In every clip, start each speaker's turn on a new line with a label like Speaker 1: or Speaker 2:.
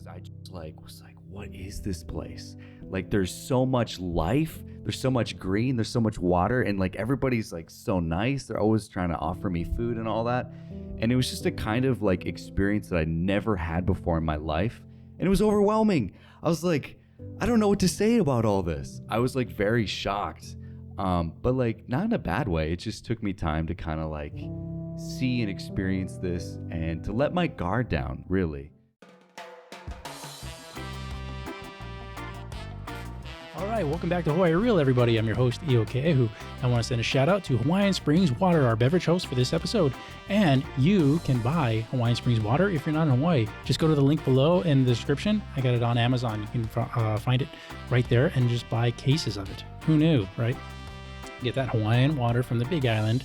Speaker 1: I just was like, what is this place? Like, there's so much life, there's so much green, there's so much water, and like everybody's like so nice. They're always trying to offer me food and all that. And it was just a kind of like experience that I never had before in my life. And it was overwhelming. I was like, I don't know what to say about all this. I was like very shocked. But like not in a bad way. It just took me time to kind of like see and experience this and to let my guard down, really.
Speaker 2: All right, welcome back to Hawaii Real, everybody. I'm your host, Ioke Ehu. I want to send a shout out to Hawaiian Springs Water, our beverage host for this episode. And you can buy Hawaiian Springs Water if you're not in Hawaii. Just go to the link below in the description. I got it on Amazon. You can find it right there and just buy cases of it. Who knew, right? Get that Hawaiian water from the Big Island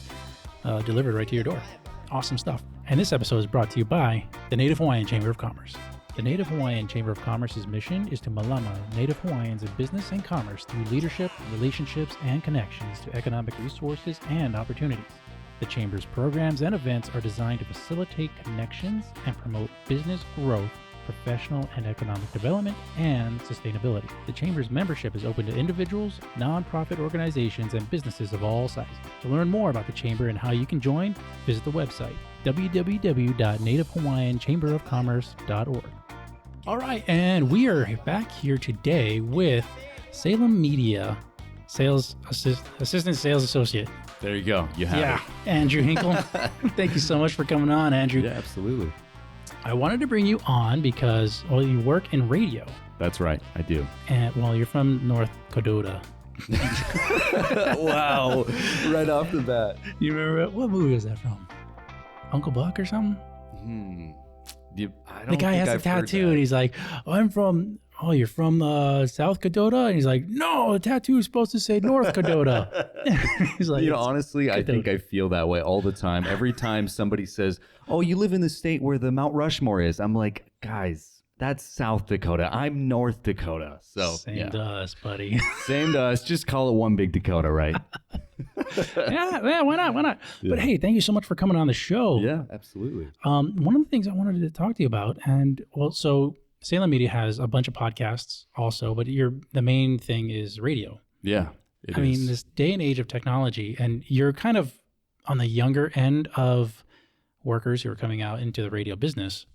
Speaker 2: delivered right to your door. Awesome stuff. And this episode is brought to you by the Native Hawaiian Chamber of Commerce. The Native Hawaiian Chamber of Commerce's mission is to malama Native Hawaiians in business and commerce through leadership, relationships, and connections to economic resources and opportunities. The Chamber's programs and events are designed to facilitate connections and promote business growth, professional and economic development, and sustainability. The Chamber's membership is open to individuals, nonprofit organizations, and businesses of all sizes. To learn more about the Chamber and how you can join, visit the website www.nativehawaiianchamberofcommerce.org. All right, and we are back here today with Salem Media Assistant Sales Associate.
Speaker 1: There you go. You have it.
Speaker 2: Andrew Hinkel. Thank you so much for coming on, Andrew.
Speaker 1: Yeah, absolutely.
Speaker 2: I wanted to bring you on because, well, you work in radio.
Speaker 1: That's right. I do.
Speaker 2: And, well, you're from North Dakota.
Speaker 1: Wow. Right off the bat.
Speaker 2: You remember, what movie was that from? Uncle Buck or something?
Speaker 1: I don't
Speaker 2: the guy has a tattoo and he's like, you're from South Dakota? And he's like, no, the tattoo is supposed to say North Dakota. He's like,
Speaker 1: honestly, I think I feel that way all the time. Every time somebody says, oh, you live in the state where the Mount Rushmore is, I'm like, guys, that's South Dakota. I'm North Dakota. So
Speaker 2: same to us, buddy.
Speaker 1: Same to us. Just call it one big Dakota, right?
Speaker 2: yeah, why not? Yeah. But hey, thank you so much for coming on the show.
Speaker 1: Yeah, absolutely.
Speaker 2: One of the things I wanted to talk to you about, so Salem Media has a bunch of podcasts also, but the main thing is radio.
Speaker 1: Yeah,
Speaker 2: I mean, this day and age of technology, and you're kind of on the younger end of workers who are coming out into the radio business.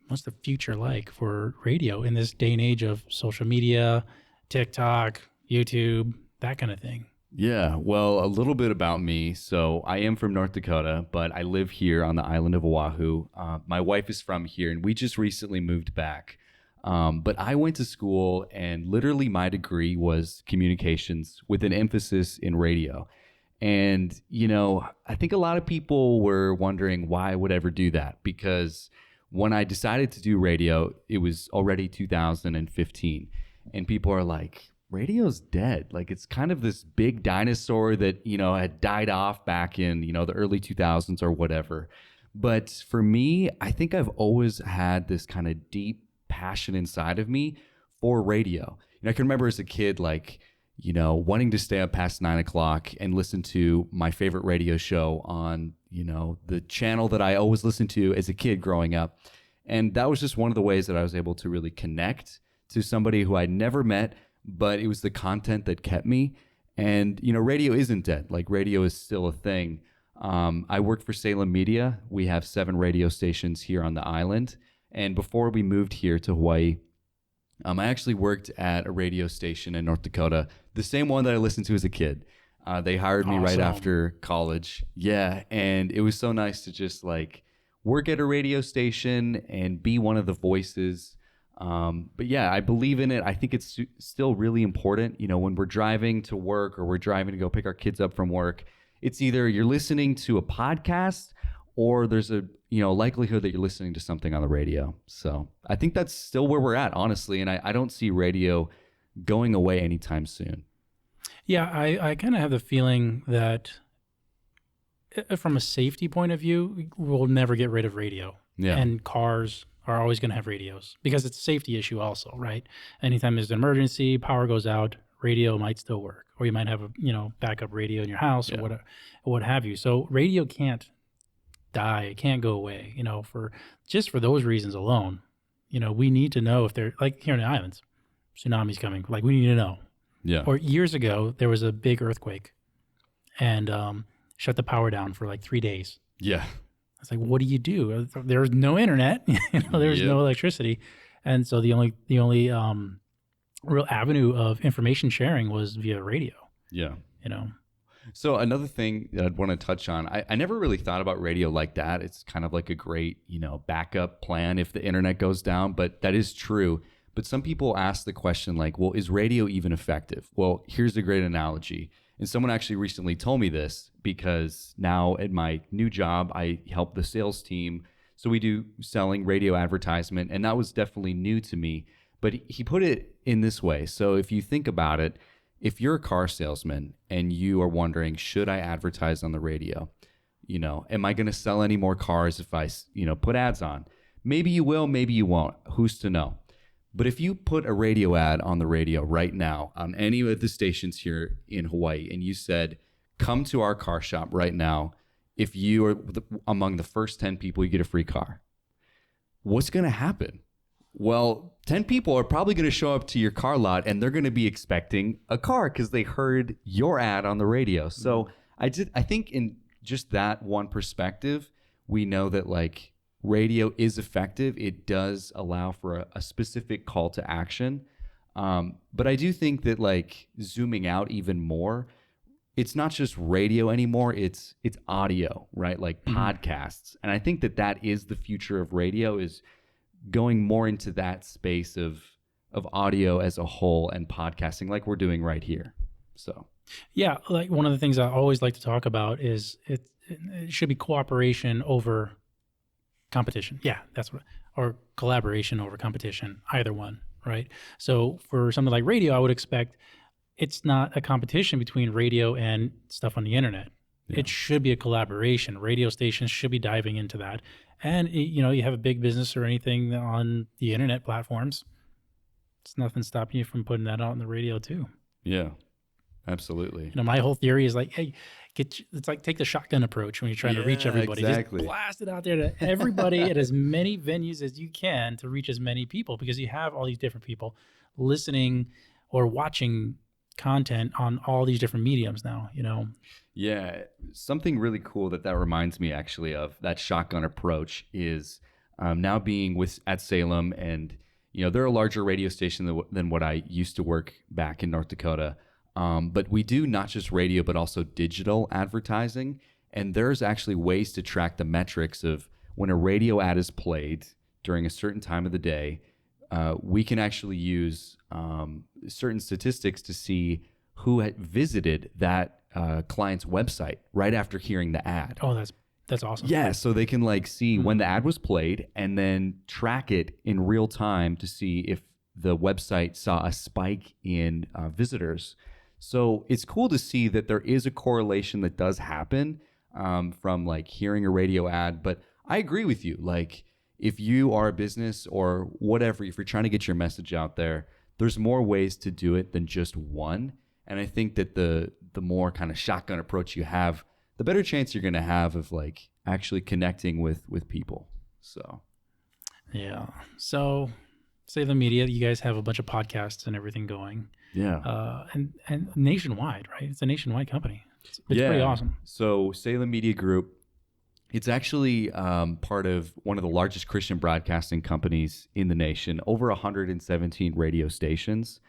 Speaker 2: What's the future like for radio in this day and age of social media, TikTok, YouTube, that kind of thing?
Speaker 1: Yeah, well, a little bit about me. So I am from North Dakota, but I live here on the island of Oahu. My wife is from here, and we just recently moved back. But I went to school, and literally my degree was communications with an emphasis in radio. And, I think a lot of people were wondering why I would ever do that, because when I decided to do radio, it was already 2015. And people are like, radio's dead. Like, it's kind of this big dinosaur that, had died off back in, the early 2000s or whatever. But for me, I think I've always had this kind of deep passion inside of me for radio. I can remember as a kid, wanting to stay up past 9 o'clock and listen to my favorite radio show on, the channel that I always listened to as a kid growing up. And that was just one of the ways that I was able to really connect to somebody who I'd never met, but it was the content that kept me. And, radio isn't dead. Like, radio is still a thing. I work for Salem Media. We have 7 radio stations here on the island. And before we moved here to Hawaii, I actually worked at a radio station in North Dakota, the same one that I listened to as a kid. They hired me right after college. Yeah, and it was so nice to just work at a radio station and be one of the voices. But yeah, I believe in it. I think it's still really important. When we're driving to work or we're driving to go pick our kids up from work, it's either you're listening to a podcast or there's a likelihood that you're listening to something on the radio. So I think that's still where we're at, honestly. And I don't see radio going away anytime soon.
Speaker 2: Yeah, I kind of have the feeling that from a safety point of view, we'll never get rid of radio.
Speaker 1: Yeah.
Speaker 2: And cars are always going to have radios because it's a safety issue also, right? Anytime there's an emergency, power goes out, radio might still work. Or you might have a backup radio in your house or what have you. So radio can't die, it can't go away, for those reasons alone. we need to know if they're like here in the islands, tsunami's coming. Like we need to know.
Speaker 1: Yeah.
Speaker 2: Or years ago, there was a big earthquake and shut the power down for like 3 days.
Speaker 1: Yeah.
Speaker 2: It's like, what do you do? There was no internet, there was no electricity. And so the only real avenue of information sharing was via radio,
Speaker 1: Yeah.
Speaker 2: So
Speaker 1: another thing that I'd want to touch on, I never really thought about radio like that. It's kind of like a great, backup plan if the internet goes down, but that is true. But some people ask the question like, well, is radio even effective? Well, here's a great analogy. And someone actually recently told me this because now at my new job, I help the sales team. So we do selling radio advertisement, and that was definitely new to me. But he put it in this way. So if you think about it, if you're a car salesman and you are wondering, should I advertise on the radio? Am I going to sell any more cars if I, put ads on? Maybe you will, maybe you won't. Who's to know? But if you put a radio ad on the radio right now on any of the stations here in Hawaii and you said, come to our car shop right now, if you are among the first 10 people, you get a free car. What's going to happen? Well, 10 people are probably going to show up to your car lot and they're going to be expecting a car because they heard your ad on the radio. So I think in just that one perspective, we know that like radio is effective. It does allow for a specific call to action. But I do think that like zooming out even more, it's not just radio anymore. It's audio, right? Like podcasts. And I think that is the future of radio, is going more into that space of audio as a whole and podcasting like we're doing right here. So
Speaker 2: yeah, like one of the things I always like to talk about is it should be cooperation over competition. Yeah, that's what, or collaboration over competition, either one, right? So for something like radio, I would expect it's not a competition between radio and stuff on the internet. Yeah. It should be a collaboration. Radio stations should be diving into that. And, you have a big business or anything on the internet platforms, it's nothing stopping you from putting that out on the radio too.
Speaker 1: Yeah, absolutely.
Speaker 2: My whole theory is like, hey, it's like take the shotgun approach when you're trying to reach everybody.
Speaker 1: Exactly.
Speaker 2: Just blast it out there to everybody at as many venues as you can to reach as many people, because you have all these different people listening or watching content on all these different mediums now,
Speaker 1: Yeah, something really cool that reminds me actually of that shotgun approach is now being at Salem, and they're a larger radio station than what I used to work back in North Dakota. But we do not just radio, but also digital advertising. And there's actually ways to track the metrics of when a radio ad is played during a certain time of the day. We can actually use certain statistics to see who had visited that client's website right after hearing the ad.
Speaker 2: Oh, that's awesome.
Speaker 1: Yeah, so they can like see when the ad was played and then track it in real time to see if the website saw a spike in visitors. So it's cool to see that there is a correlation that does happen from like hearing a radio ad. But I agree with you. Like if you are a business or whatever, if you're trying to get your message out there, there's more ways to do it than just one. And I think that the more kind of shotgun approach you have, the better chance you're going to have of like actually connecting with people. So,
Speaker 2: yeah. So Salem Media, you guys have a bunch of podcasts and everything going.
Speaker 1: Yeah.
Speaker 2: And nationwide, right? It's a nationwide company. It's pretty awesome.
Speaker 1: So Salem Media Group, it's actually part of one of the largest Christian broadcasting companies in the nation, over 117 radio stations.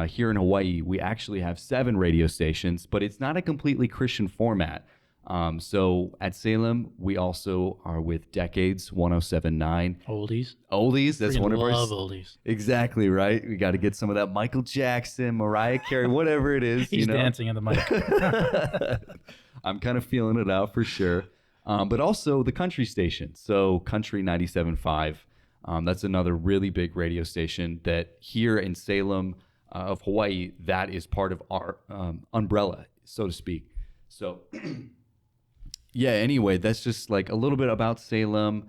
Speaker 1: Here in Hawaii, we actually have 7 radio stations, but it's not a completely Christian format. So at Salem, we also are with Decades 107.9. Oldies. That's one of our.
Speaker 2: Love oldies.
Speaker 1: Exactly right. We got to get some of that Michael Jackson, Mariah Carey, whatever it is.
Speaker 2: He's dancing on the mic.
Speaker 1: I'm kind of feeling it out for sure. But also the country station. So Country 97.5. That's another really big radio station that here in Salem of Hawaii, that is part of our umbrella, so to speak. So yeah, anyway, that's just like a little bit about Salem.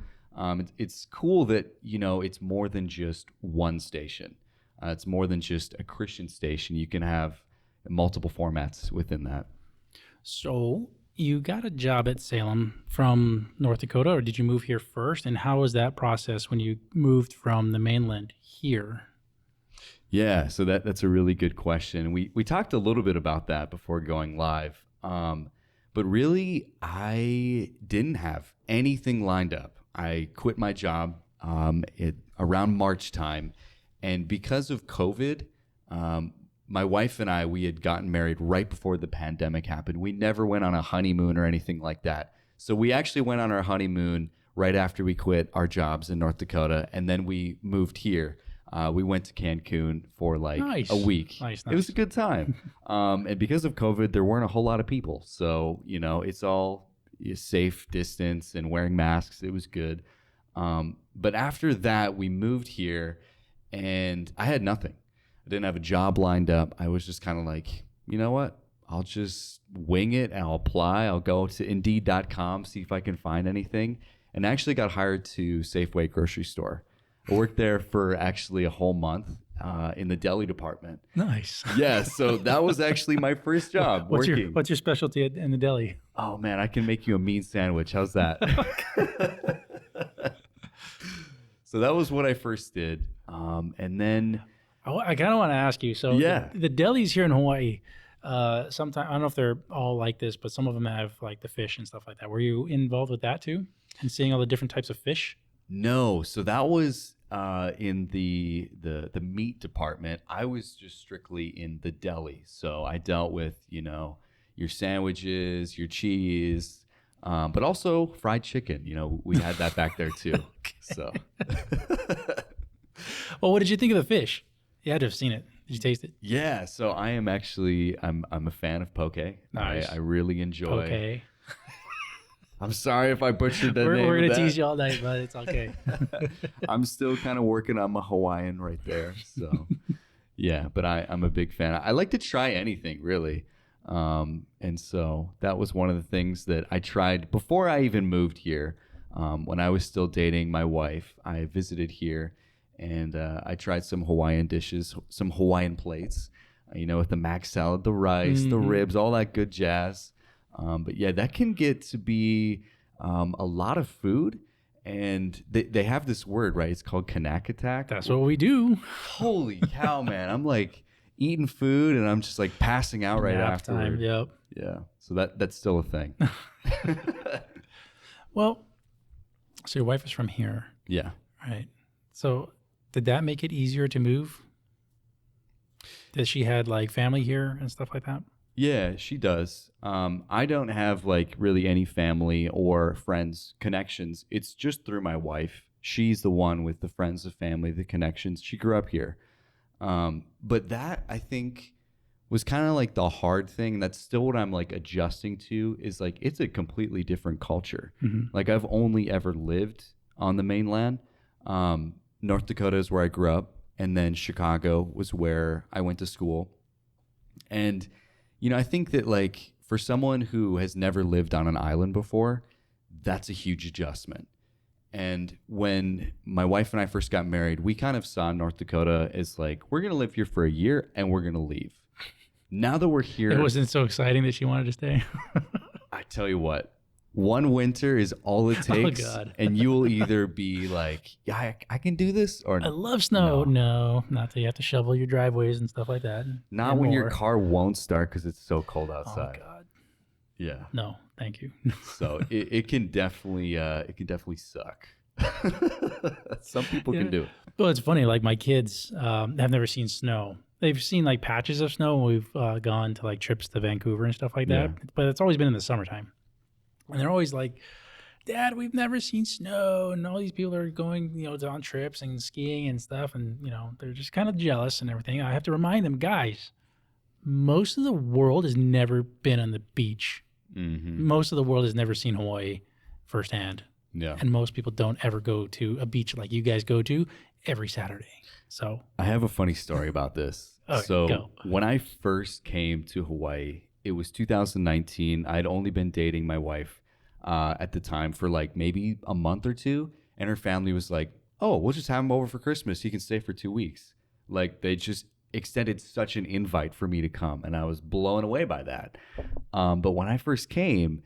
Speaker 1: It's cool that, it's more than just one station. It's more than just a Christian station. You can have multiple formats within that.
Speaker 2: So you got a job at Salem from North Dakota, or did you move here first? And how was that process when you moved from the mainland here?
Speaker 1: Yeah, so that's a really good question. We talked a little bit about that before going live. But really, I didn't have anything lined up. I quit my job around March time. And because of COVID, my wife and we had gotten married right before the pandemic happened. We never went on a honeymoon or anything like that. So we actually went on our honeymoon right after we quit our jobs in North Dakota. And then we moved here. We went to Cancun for like a week.
Speaker 2: Nice.
Speaker 1: It was a good time. And because of COVID, there weren't a whole lot of people. So, it's all safe distance and wearing masks. It was good. But after that, we moved here and I had nothing. I didn't have a job lined up. I was just kind of like, you know what? I'll just wing it. I'll apply. I'll go to Indeed.com, see if I can find anything. And I actually got hired to Safeway grocery store. I worked there for actually a whole month in the deli department.
Speaker 2: Nice.
Speaker 1: Yeah, so that was actually my first job working.
Speaker 2: What's your specialty in the deli?
Speaker 1: Oh, man, I can make you a mean sandwich. How's that? So that was what I first did. And then...
Speaker 2: I kind of want to ask you. So
Speaker 1: yeah.
Speaker 2: the delis here in Hawaii, sometimes, I don't know if they're all like this, but some of them have like the fish and stuff like that. Were you involved with that too? And seeing all the different types of fish?
Speaker 1: No, so that was in the meat department. I was just strictly in the deli. So I dealt with, your sandwiches, your cheese, but also fried chicken. We had that back there too. Okay. So.
Speaker 2: Well, what did you think of the fish? You had to have seen it. Did you taste it?
Speaker 1: Yeah, so I am actually I'm a fan of poke.
Speaker 2: Nice.
Speaker 1: I really enjoy.
Speaker 2: Okay.
Speaker 1: I'm sorry if I butchered that name.
Speaker 2: We're gonna tease you all night, but it's okay.
Speaker 1: I'm still kind of working on my Hawaiian right there. So yeah, but I'm a big fan. I like to try anything really. And so that was one of the things that I tried before I even moved here. When I was still dating my wife, I visited here. And I tried some Hawaiian dishes, some Hawaiian plates, with the mac salad, the rice, the ribs, all that good jazz. But yeah, that can get to be a lot of food. And they have this word, right? It's called Kanakatak.
Speaker 2: That's what we do.
Speaker 1: Holy cow, man. I'm like eating food and I'm just like passing out right after.
Speaker 2: Time, yep.
Speaker 1: Yeah. So that's still a thing.
Speaker 2: Well, so your wife is from here.
Speaker 1: Yeah.
Speaker 2: Right. So did that make it easier to move? That she had like family here and stuff like that?
Speaker 1: Yeah, she does. I don't have like really any family or friends connections. It's just through my wife. She's the one with the friends, the family, the connections. She grew up here. But that I think was kind of like the hard thing. That's still what I'm like adjusting to is like, it's a completely different culture. Mm-hmm. Like I've only ever lived on the mainland. North Dakota is where I grew up, and then Chicago was where I went to school. And, I think that like for someone who has never lived on an island before, that's a huge adjustment. And when my wife and I first got married, we kind of saw North Dakota as like, we're going to live here for a year and we're going to leave. Now that we're here.
Speaker 2: It wasn't so exciting that she wanted to stay.
Speaker 1: I tell you what. One winter is all it takes, and you will either be like, yeah, I can do this, or
Speaker 2: I love snow. No, not that you have to shovel your driveways and stuff like that.
Speaker 1: Not when your car won't start because it's so cold outside.
Speaker 2: Oh, God.
Speaker 1: Yeah.
Speaker 2: No, thank you.
Speaker 1: So it can definitely suck. Some people can do it.
Speaker 2: Well, it's funny. Like my kids have never seen snow. They've seen like patches of snow when we've gone to like trips to Vancouver and stuff like that. Yeah. But it's always been in the summertime. And they're always like, Dad, we've never seen snow. And all these people are going, on trips and skiing and stuff. And, they're just kind of jealous and everything. I have to remind them, guys, most of the world has never been on the beach. Mm-hmm. Most of the world has never seen Hawaii firsthand.
Speaker 1: Yeah.
Speaker 2: And most people don't ever go to a beach like you guys go to every Saturday. So
Speaker 1: I have a funny story about this.
Speaker 2: Okay,
Speaker 1: so
Speaker 2: go.
Speaker 1: When I first came to Hawaii, it was 2019. I'd only been dating my wife at the time for like maybe a month or two. And her family was like, oh, we'll just have him over for Christmas. He can stay for 2 weeks. Like they just extended such an invite for me to come, and I was blown away by that. But when I first came,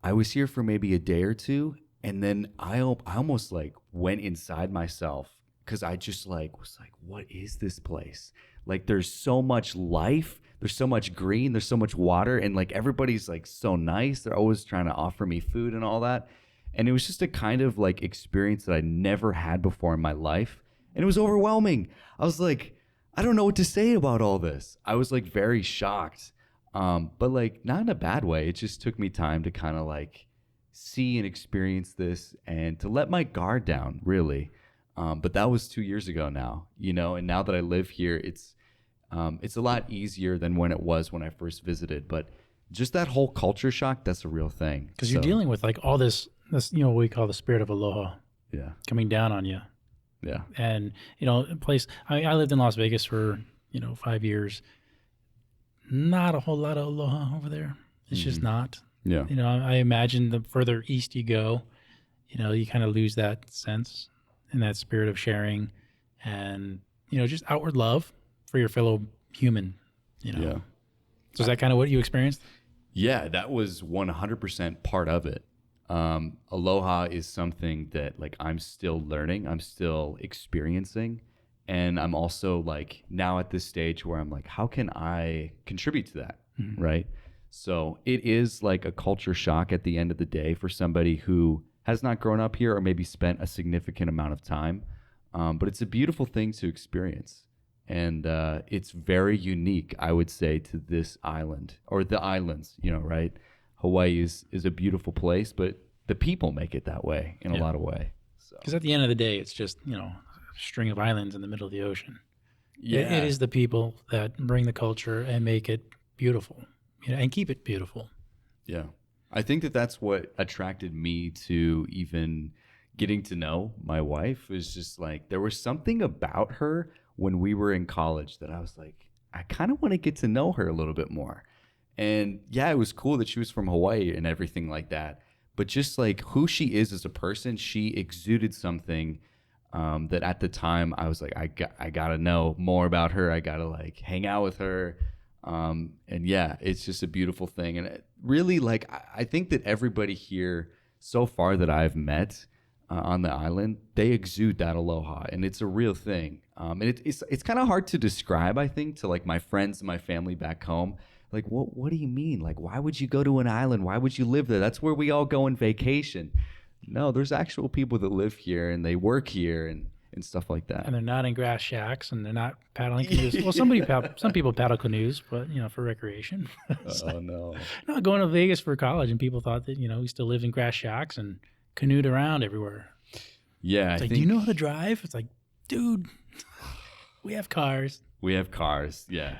Speaker 1: I was here for maybe a day or two, and then I almost like went inside myself because I just like was like, what is this place? Like, there's so much life, there's so much green, there's so much water, and like everybody's like so nice. They're always trying to offer me food and all that. And it was just a kind of like experience that I never had before in my life. And it was overwhelming. I was like, I don't know what to say about all this. I was like very shocked. But like not in a bad way. It just took me time to kind of like see and experience this and to let my guard down, really. But that was 2 years ago now, and now that I live here, it's a lot easier than when it was when I first visited. But just that whole culture shock, that's a real thing.
Speaker 2: Because you're dealing with like all this, what we call the spirit of Aloha coming down on you.
Speaker 1: Yeah.
Speaker 2: And, a place, I lived in Las Vegas for, 5 years. Not a whole lot of Aloha over there. It's just not.
Speaker 1: Yeah.
Speaker 2: I imagine the further east you go, you kind of lose that sense and that spirit of sharing and, just outward love for your fellow human,
Speaker 1: Yeah.
Speaker 2: So is that kind of what you experienced?
Speaker 1: Yeah, that was 100% part of it. Aloha is something that like I'm still learning, I'm still experiencing, and I'm also like now at this stage where I'm like, how can I contribute to that? Right? So it is like a culture shock at the end of the day for somebody who has not grown up here or maybe spent a significant amount of time. But it's a beautiful thing to experience. And it's very unique, I would say, to this island or the islands, right? Hawaii is a beautiful place, but the people make it that way in a lot of ways.
Speaker 2: Because at the end of the day, it's just, a string of islands in the middle of the ocean.
Speaker 1: Yeah.
Speaker 2: It is the people that bring the culture and make it beautiful, and keep it beautiful.
Speaker 1: Yeah. I think that that's what attracted me to even getting to know my wife. Was just like there was something about her when we were in college that I was like, I kind of want to get to know her a little bit more. And yeah, it was cool that she was from Hawaii and everything like that. But just like who she is as a person, she exuded something that at the time I was like, I got to know more about her. I got to like hang out with her. And yeah, it's just a beautiful thing. And it really, like, I think that everybody here so far that I've met on the island, they exude that aloha, and it's a real thing. And it's kind of hard to describe, I think, to like my friends and my family back home. Like, what do you mean? Like, why would you go to an island? Why would you live there? That's where we all go on vacation. No, there's actual people that live here and they work here and stuff like that.
Speaker 2: And they're not in grass shacks and they're not paddling canoes. Well, some people paddle canoes, but for recreation.
Speaker 1: Oh no!
Speaker 2: Not going to Vegas for college, and people thought that we still lived in grass shacks and canoed around everywhere.
Speaker 1: Yeah,
Speaker 2: it's like, do you know how to drive? It's like, dude, we have cars.
Speaker 1: We have cars. Yeah.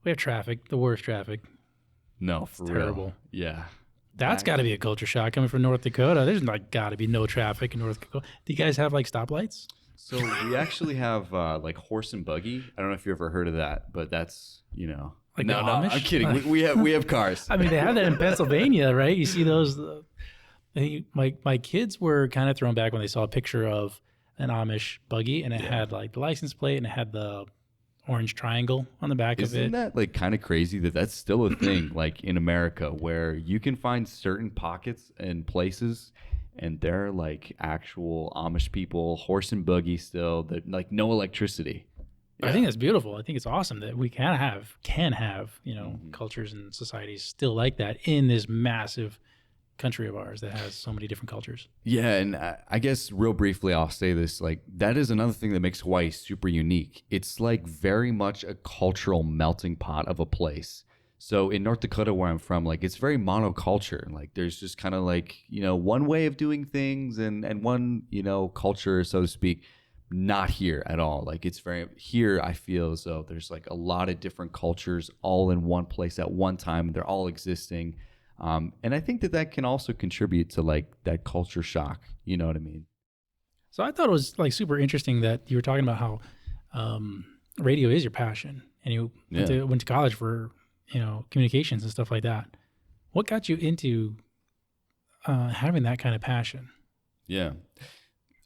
Speaker 2: We have traffic, the worst traffic.
Speaker 1: No, for real.
Speaker 2: Terrible.
Speaker 1: Yeah.
Speaker 2: That's got to be a culture shock coming from North Dakota. There's like got to be no traffic in North Dakota. Do you guys have like stoplights?
Speaker 1: So we actually have like horse and buggy. I don't know if you ever heard of that, but that's
Speaker 2: like
Speaker 1: no,
Speaker 2: Amish?
Speaker 1: I'm kidding. We have cars.
Speaker 2: I mean, they have that in Pennsylvania, right? You see those. My kids were kind of thrown back when they saw a picture of an Amish buggy, and it had like the license plate and it had the orange triangle on the back of it.
Speaker 1: Isn't that like kind of crazy that that's still a thing like in America where you can find certain pockets and places and they're like actual Amish people, horse and buggy still, that like no electricity.
Speaker 2: Yeah. I think that's beautiful. I think it's awesome that we can have cultures and societies still like that in this massive country of ours that has so many different cultures.
Speaker 1: Yeah, and I guess real briefly I'll say this, like that is another thing that makes Hawaii super unique. It's like very much a cultural melting pot of a place. So in North Dakota where I'm from, like it's very monoculture. Like there's just kind of like, one way of doing things and one, culture, so to speak. Not here at all. Like it's very here I feel as though there's like a lot of different cultures all in one place at one time. They're all existing. And I think that can also contribute to like that culture shock. You know what I mean?
Speaker 2: So I thought it was like super interesting that you were talking about how radio is your passion, and you went to college for communications and stuff like that. What got you into having that kind of passion?
Speaker 1: Yeah.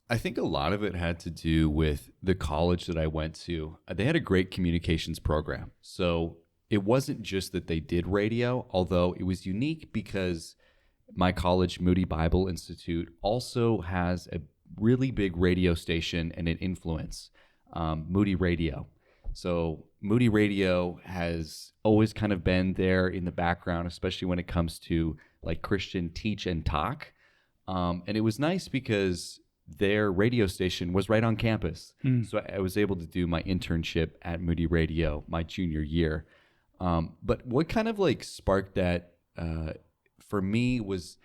Speaker 1: I think a lot of it had to do with the college that I went to. They had a great communications program. So it wasn't just that they did radio, although it was unique because my college, Moody Bible Institute, also has a really big radio station and an influence, Moody Radio. So Moody Radio has always kind of been there in the background, especially when it comes to like Christian teach and talk. And it was nice because their radio station was right on campus. So I was able to do my internship at Moody Radio my junior year. But what kind of like sparked that for me was,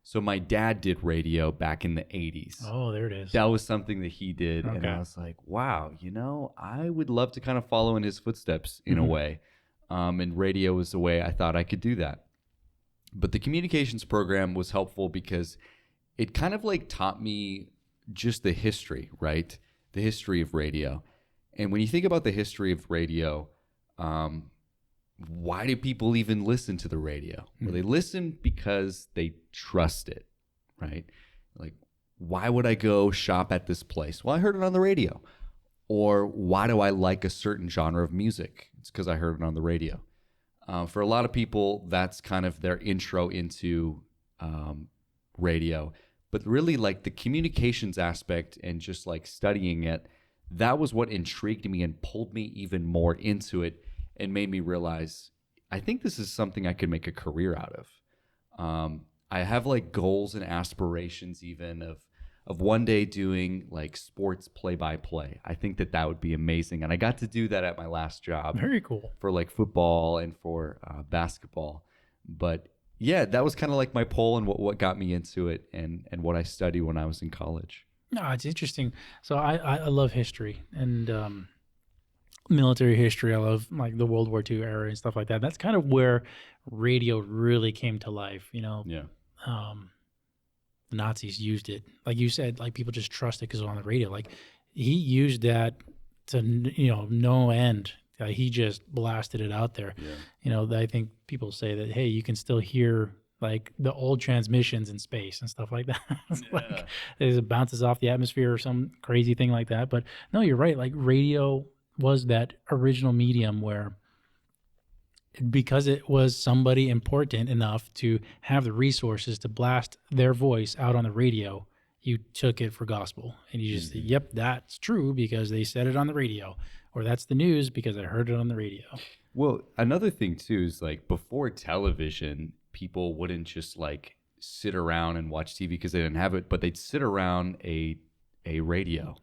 Speaker 1: so my dad did radio back in the 80s.
Speaker 2: Oh, there it is.
Speaker 1: That was something that he did.
Speaker 2: Okay.
Speaker 1: And I was like, wow, I would love to kind of follow in his footsteps in a way. And radio was the way I thought I could do that. But the communications program was helpful because it kind of like taught me just the history, right? The history of radio. And when you think about the history of radio, why do people even listen to the radio? Well, they listen because they trust it, right? Like, why would I go shop at this place? Well, I heard it on the radio. Or why do I like a certain genre of music? It's because I heard it on the radio. For a lot of people, that's kind of their intro into radio. But really, like the communications aspect and just like studying it, that was what intrigued me and pulled me even more into it and made me realize, I think this is something I could make a career out of. I have like goals and aspirations even of one day doing like sports play-by-play. I think that would be amazing. And I got to do that at my last job.
Speaker 2: Very cool.
Speaker 1: For like football and for basketball. But yeah, that was kind of like my pull and what got me into it and what I studied when I was in college.
Speaker 2: No, it's interesting. So I love history and military history. I love like the World War II era and stuff like that. That's kind of where radio really came to life,
Speaker 1: Yeah.
Speaker 2: The Nazis used it. Like you said, like people just trust it because it was on the radio. Like he used that to, no end. He just blasted it out there.
Speaker 1: Yeah.
Speaker 2: I think people say that, hey, you can still hear like the old transmissions in space and stuff like that. Like it bounces off the atmosphere or some crazy thing like that. But no, you're right. Like radio was that original medium where, because it was somebody important enough to have the resources to blast their voice out on the radio, you took it for gospel. And you just say, yep, that's true because they said it on the radio. Or that's the news because I heard it on the radio.
Speaker 1: Well, another thing too is like before television, people wouldn't just like sit around and watch TV because they didn't have it, but they'd sit around a radio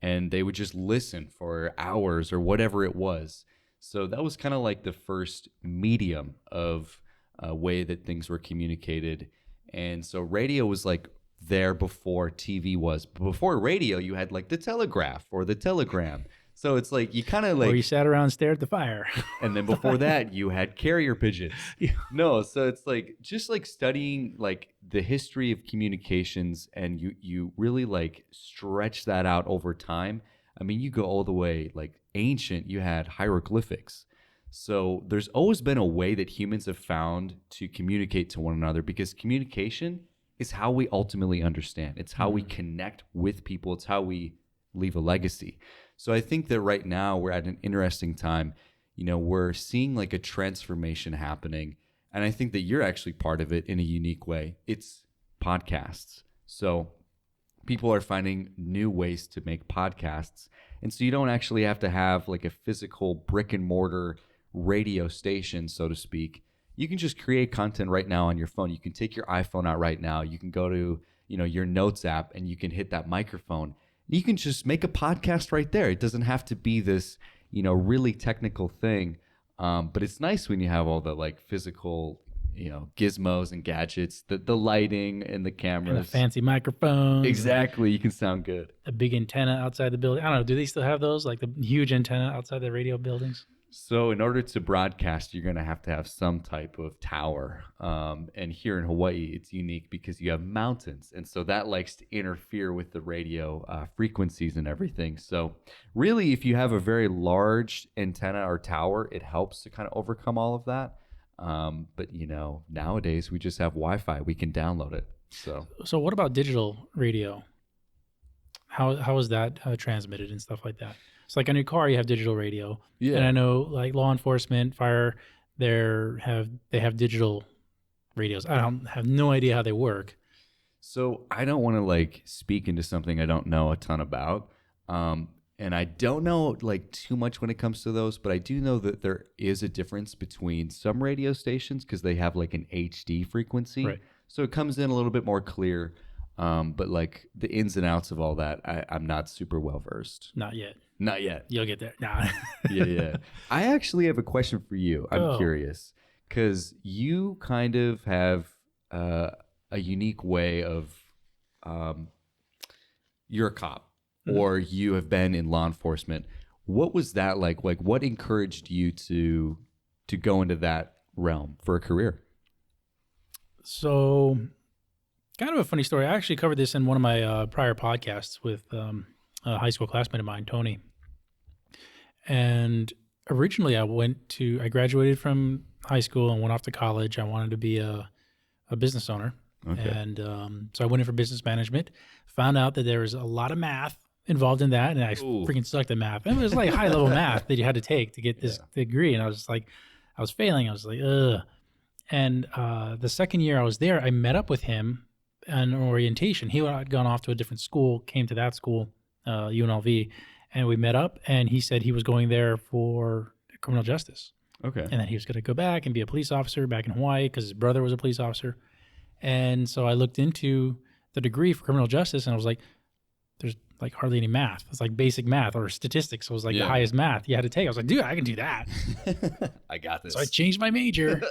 Speaker 1: and they would just listen for hours or whatever it was. So that was kind of like the first medium of a way that things were communicated. And so radio was like there before TV was. Before radio, you had like the telegraph or the telegram. So it's like you kind of like...
Speaker 2: Or you sat around and stared at the fire.
Speaker 1: And then before that, you had carrier pigeons. No, so it's like just like studying like the history of communications and you really like stretch that out over time. I mean, you go all the way like ancient, you had hieroglyphics. So there's always been a way that humans have found to communicate to one another because communication is how we ultimately understand. It's how we connect with people. It's how we leave a legacy. So I think that right now we're at an interesting time. We're seeing like a transformation happening. And I think that you're actually part of it in a unique way. It's podcasts. So people are finding new ways to make podcasts. And so you don't actually have to have like a physical brick and mortar radio station, so to speak. You can just create content right now on your phone. You can take your iPhone out right now. You can go to, your Notes app and you can hit that microphone. You can just make a podcast right there. It doesn't have to be this, really technical thing. But it's nice when you have all the like physical, gizmos and gadgets, the lighting and the cameras.
Speaker 2: And the fancy microphones.
Speaker 1: Exactly. You can sound good.
Speaker 2: A big antenna outside the building. I don't know. Do they still have those? Like the huge antenna outside the radio buildings?
Speaker 1: So in order to broadcast, you're going to have some type of tower. And here in Hawaii, it's unique because you have mountains. And so that likes to interfere with the radio frequencies and everything. So really, if you have a very large antenna or tower, it helps to kind of overcome all of that. But, nowadays we just have Wi-Fi. We can download it. So
Speaker 2: what about digital radio? How is that transmitted and stuff like that? It's like on your car, you have digital radio,
Speaker 1: Yeah.
Speaker 2: and I know like law enforcement, fire, they have digital radios. I don't have no idea how they work.
Speaker 1: So I don't want to like speak into something I don't know a ton about. And I don't know like too much when it comes to those, but I do know that there is a difference between some radio stations because they have like an HD frequency.
Speaker 2: Right.
Speaker 1: So it comes in a little bit more clear. But like the ins and outs of all that, I'm not super well versed.
Speaker 2: Not yet.
Speaker 1: Not yet.
Speaker 2: You'll get there. Nah.
Speaker 1: Yeah. I actually have a question for you. I'm
Speaker 2: Oh.
Speaker 1: curious because you kind of have a unique way of you're a cop or you have been in law enforcement. What was that like? Like, what encouraged you to go into that realm for a career?
Speaker 2: So, kind of a funny story. I actually covered this in one of my prior podcasts with a high school classmate of mine, Tony. And originally, I graduated from high school and went off to college. I wanted to be a business owner.
Speaker 1: Okay.
Speaker 2: And so I went in for business management, found out that there was a lot of math involved in that. And I freaking sucked at math. And it was like high level math that you had to take to get this degree. And I was just like, I was failing. I was like, ugh. And the second year I was there, I met up with him on orientation. He had gone off to a different school, came to that school, UNLV, and we met up. And he said he was going there for criminal justice.
Speaker 1: Okay.
Speaker 2: And then he was going to go back and be a police officer back in Hawaii because his brother was a police officer. And so I looked into the degree for criminal justice, and I was like, there's like hardly any math. It's like basic math or statistics. So it was like the highest math you had to take. I was like, dude, I can do that.
Speaker 1: I got this.
Speaker 2: So I changed my major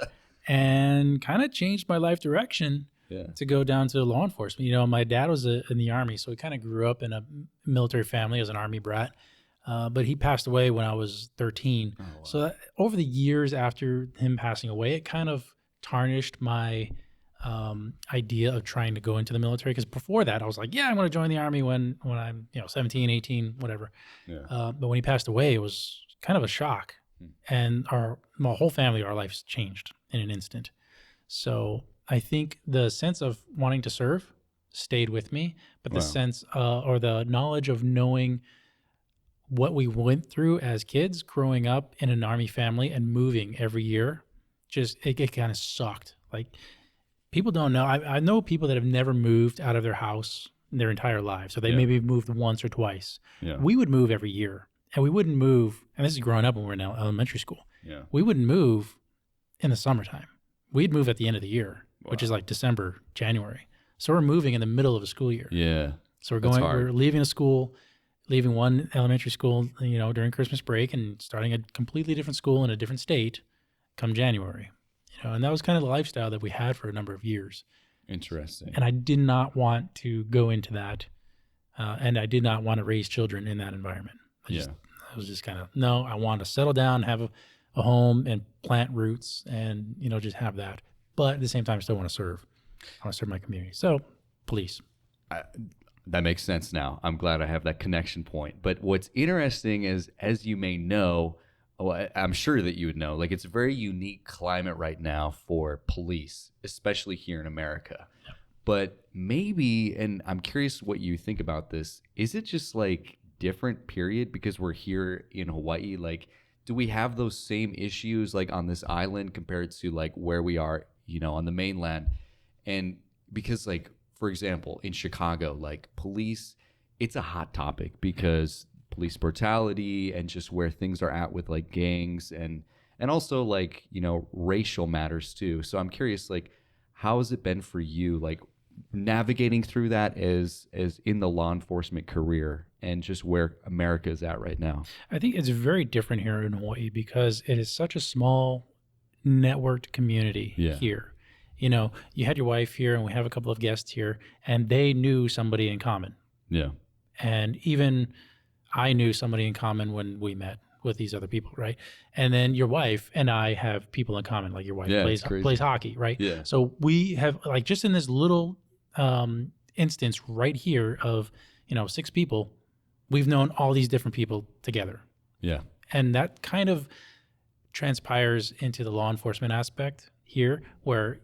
Speaker 2: and kind of changed my life direction to go down to law enforcement. You know, my dad was in the Army, so he kind of grew up in a military family as an Army brat. But he passed away when I was 13. Oh, wow. So that, over the years after him passing away, it kind of tarnished my idea of trying to go into the military. Because before that, I was like, yeah, I'm going to join the Army when I'm 17, 18, whatever. Yeah. But when he passed away, it was kind of a shock. And my whole family, our lives changed in an instant. So I think the sense of wanting to serve stayed with me, but the sense or the knowledge of knowing what we went through as kids growing up in an Army family and moving every year, just it kind of sucked. Like, people don't know. I know people that have never moved out of their house their entire lives. So they maybe moved once or twice. Yeah. We would move every year. And we wouldn't move, and this is growing up when we were in elementary school. Yeah. We wouldn't move in the summertime. We'd move at the end of the year, which is like December, January. So we're moving in the middle of a school year. Yeah. So we're leaving a school, leaving one elementary school, during Christmas break and starting a completely different school in a different state come January. And that was kind of the lifestyle that we had for a number of years.
Speaker 1: Interesting.
Speaker 2: And I did not want to go into that. And I did not want to raise children in that environment. I was just kind of, no, I want to settle down, have a home and plant roots and, just have that. But at the same time, I still want to serve. I want to serve my community. So, police.
Speaker 1: That makes sense now. I'm glad I have that connection point. But what's interesting is, as you may know, I'm sure that you would know, like, it's a very unique climate right now for police, especially here in America. Yep. But maybe, and I'm curious what you think about this, is it just like different period because we're here in Hawaii? Like, do we have those same issues like on this island compared to like where we are, on the mainland? And because, like, for example, in Chicago, like, police, it's a hot topic because police brutality and just where things are at with like gangs and also like, racial matters too. So I'm curious, like, how has it been for you, like, navigating through that as in the law enforcement career and just where America is at right now?
Speaker 2: I think it's very different here in Hawaii because it is such a small networked community here. You had your wife here and we have a couple of guests here and they knew somebody in common. Yeah. And even I knew somebody in common when we met with these other people, right? And then your wife and I have people in common, like your wife plays hockey, right? Yeah. So we have, like, just in this little instance right here of 6 people, we've known all these different people together. Yeah. And that kind of transpires into the law enforcement aspect here, where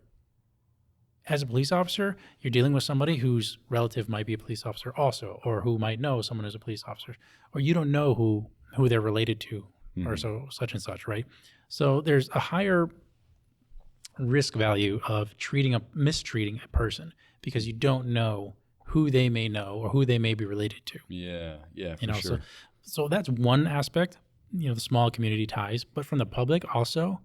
Speaker 2: as a police officer, you're dealing with somebody whose relative might be a police officer also, or who might know someone who's a police officer, or you don't know who they're related to, or so such and such, right? So there's a higher risk value of mistreating a person because you don't know who they may know or who they may be related to.
Speaker 1: Yeah,
Speaker 2: You know,
Speaker 1: sure.
Speaker 2: so that's one aspect, you know, the small community ties. But from the public also,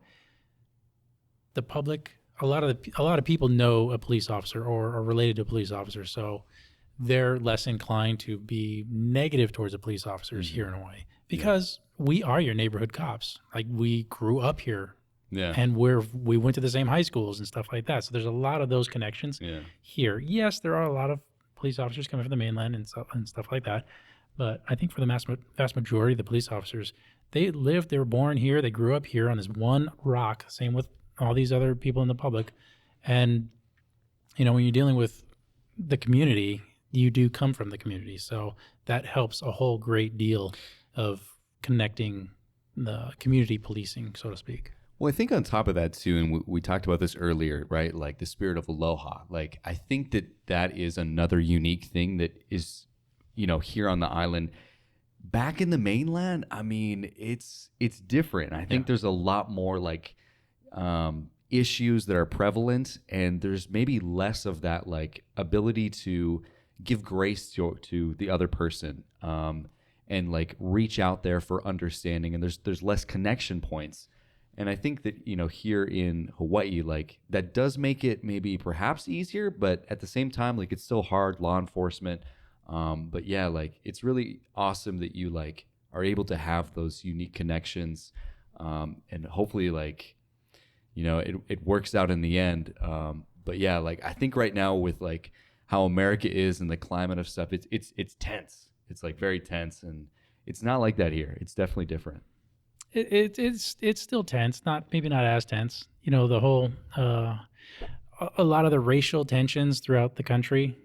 Speaker 2: the public, a lot of people know a police officer or are related to a police officer, so they're less inclined to be negative towards the police officers here in Hawaii because we are your neighborhood cops. Like, we grew up here.
Speaker 1: Yeah.
Speaker 2: And we went to the same high schools and stuff like that. So there's a lot of those connections here. Yes, there are a lot of police officers coming from the mainland and stuff like that. But I think for the vast majority of the police officers, they were born here, they grew up here on this one rock, same with all these other people in the public. And, you know, when you're dealing with the community, you do come from the community. So that helps a whole great deal of connecting the community policing, so to speak.
Speaker 1: Well, I think on top of that too, and we talked about this earlier, right? Like the spirit of aloha. Like, I think that is another unique thing that is, you know, here on the island. Back in the mainland, I mean, it's different. I think there's a lot more like issues that are prevalent, and there's maybe less of that like ability to give grace to the other person, and like reach out there for understanding. And there's less connection points. And I think that, you know, here in Hawaii, like that does make it maybe perhaps easier, but at the same time, like it's still hard, law enforcement. But yeah, like it's really awesome that you like are able to have those unique connections. And hopefully like, you know, it works out in the end. But yeah, like I think right now with like how America is and the climate of stuff, it's tense. It's like very tense, and it's not like that here. It's definitely different.
Speaker 2: It's still tense, maybe not as tense. You know, the whole a lot of the racial tensions throughout the country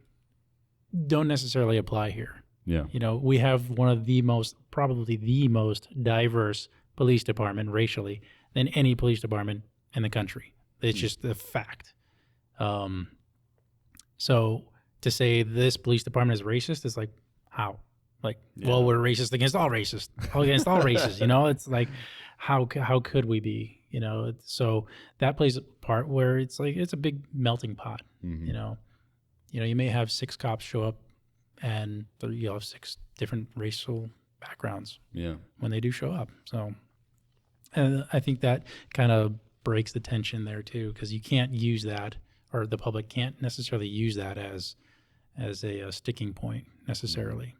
Speaker 2: don't necessarily apply here.
Speaker 1: Yeah.
Speaker 2: You know, we have probably the most diverse police department racially than any police department in the country. It's just a fact. So to say this police department is racist is like, how? Like, well, we're racist against all races. You know, it's like, how could we be? You know, so that plays a part where it's like it's a big melting pot. You know, you may have 6 cops show up, and you'll have 6 different racial backgrounds.
Speaker 1: Yeah,
Speaker 2: when they do show up. So, and I think that kind of breaks the tension there too, because you can't use that, or the public can't necessarily use that as a sticking point necessarily.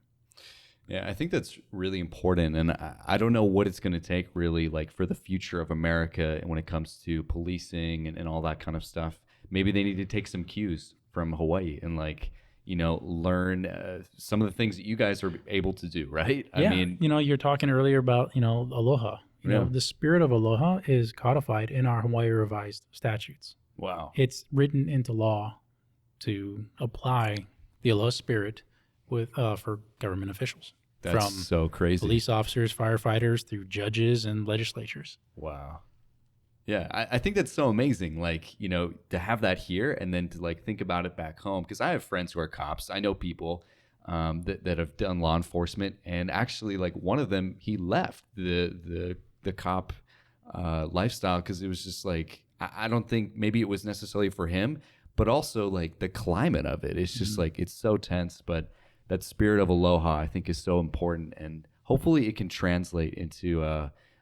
Speaker 1: Yeah, I think that's really important, and I don't know what it's going to take really like for the future of America when it comes to policing and all that kind of stuff. Maybe they need to take some cues from Hawaii and like, you know, learn some of the things that you guys are able to do, right?
Speaker 2: Yeah,
Speaker 1: I mean,
Speaker 2: you know, you're talking earlier about, you know, aloha. You know, the spirit of aloha is codified in our Hawaii revised statutes.
Speaker 1: Wow.
Speaker 2: It's written into law to apply the aloha spirit for government officials.
Speaker 1: That's
Speaker 2: from
Speaker 1: so crazy.
Speaker 2: Police officers, firefighters, through judges and legislatures.
Speaker 1: Wow. Yeah, I think that's so amazing. Like, you know, to have that here and then to like think about it back home. Because I have friends who are cops. I know people that have done law enforcement, and actually, like one of them, he left the cop lifestyle because it was just like I don't think maybe it was necessarily for him, but also like the climate of it. It's just like it's so tense, but that spirit of aloha, I think, is so important, and hopefully it can translate into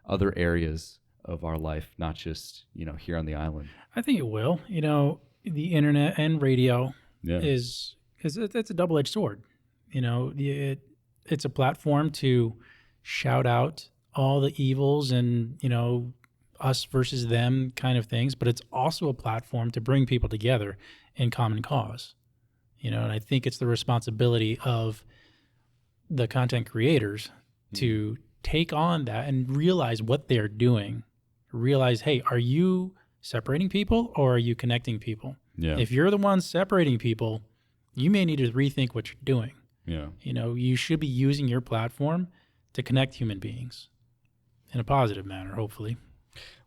Speaker 1: other areas of our life, not just, you know, here on the island.
Speaker 2: I think it will. You know, the internet and radio it's a double-edged sword. You know, it's a platform to shout out all the evils and, you know, us versus them kind of things, but it's also a platform to bring people together in common cause. You know, and I think it's the responsibility of the content creators to take on that and realize what they're doing. Realize, hey, are you separating people or are you connecting people?
Speaker 1: Yeah.
Speaker 2: If you're the one separating people, you may need to rethink what you're doing.
Speaker 1: Yeah.
Speaker 2: You know, you should be using your platform to connect human beings in a positive manner, hopefully.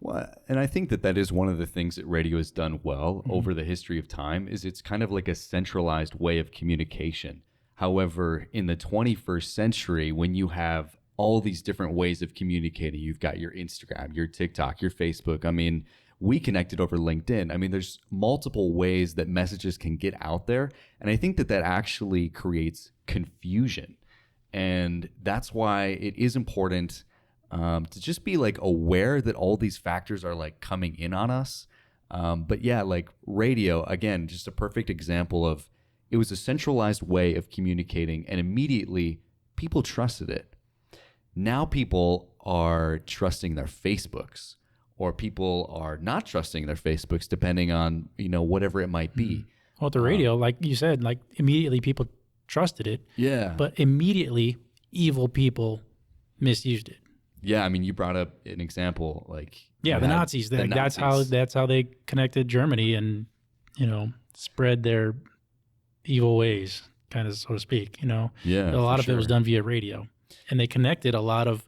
Speaker 1: Well, and I think that is one of the things that radio has done well over the history of time is it's kind of like a centralized way of communication. However, in the 21st century, when you have all these different ways of communicating, you've got your Instagram, your TikTok, your Facebook. I mean, we connected over LinkedIn. I mean, there's multiple ways that messages can get out there. And I think that actually creates confusion. And that's why it is important to just be like aware that all these factors are like coming in on us. But yeah, like radio, again, just a perfect example of it was a centralized way of communicating and immediately people trusted it. Now people are trusting their Facebooks or people are not trusting their Facebooks depending on, whatever it might be.
Speaker 2: Well, the radio, like you said, like immediately people trusted it.
Speaker 1: Yeah.
Speaker 2: But immediately evil people misused it.
Speaker 1: Yeah, I mean, you brought up an example, like
Speaker 2: the Nazis. That's how they connected Germany and spread their evil ways, kind of so to speak.
Speaker 1: Yeah,
Speaker 2: a lot of it was done via radio, and they connected a lot of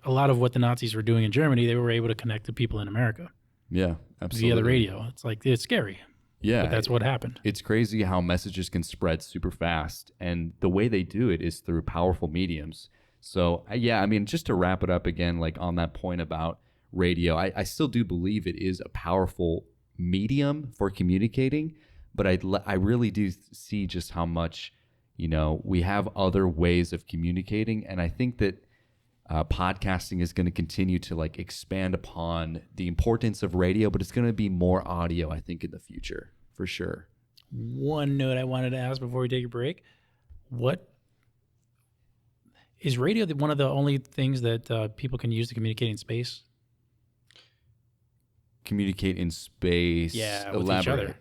Speaker 2: what the Nazis were doing in Germany. They were able to connect to people in America.
Speaker 1: Yeah, absolutely.
Speaker 2: Via the radio. It's scary.
Speaker 1: Yeah,
Speaker 2: but that's what happened.
Speaker 1: It's crazy how messages can spread super fast, and the way they do it is through powerful mediums. So, yeah, I mean, just to wrap it up again, like on that point about radio, I still do believe it is a powerful medium for communicating, but I really do see just how much, we have other ways of communicating. And I think that podcasting is going to continue to like expand upon the importance of radio, but it's going to be more audio, I think, in the future, for sure.
Speaker 2: One note I wanted to ask before we take a break. What is radio one of the only things that people can use to communicate in space?
Speaker 1: Communicate in space?
Speaker 2: Yeah, with each other.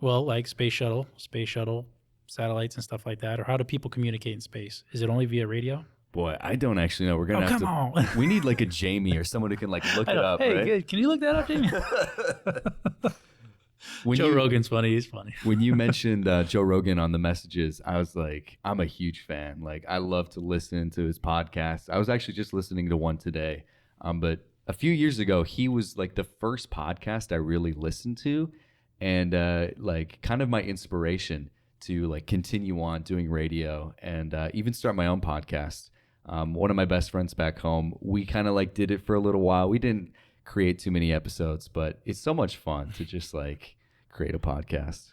Speaker 2: Well, like space shuttle, satellites and stuff like that. Or how do people communicate in space? Is it only via radio?
Speaker 1: Boy, I don't actually know. We're going to have to...
Speaker 2: on.
Speaker 1: We need like a Jamie or someone who can like look it up,
Speaker 2: hey,
Speaker 1: right?
Speaker 2: Good. Can you look that up, Jamie? Joe Rogan's funny. He's funny.
Speaker 1: When you mentioned Joe Rogan on the messages, I was like, I'm a huge fan. Like, I love to listen to his podcast. I was actually just listening to one today. But a few years ago, he was like the first podcast I really listened to, and like kind of my inspiration to like continue on doing radio and even start my own podcast. One of my best friends back home, we kind of like did it for a little while. We didn't create too many episodes, but it's so much fun to just like create a podcast.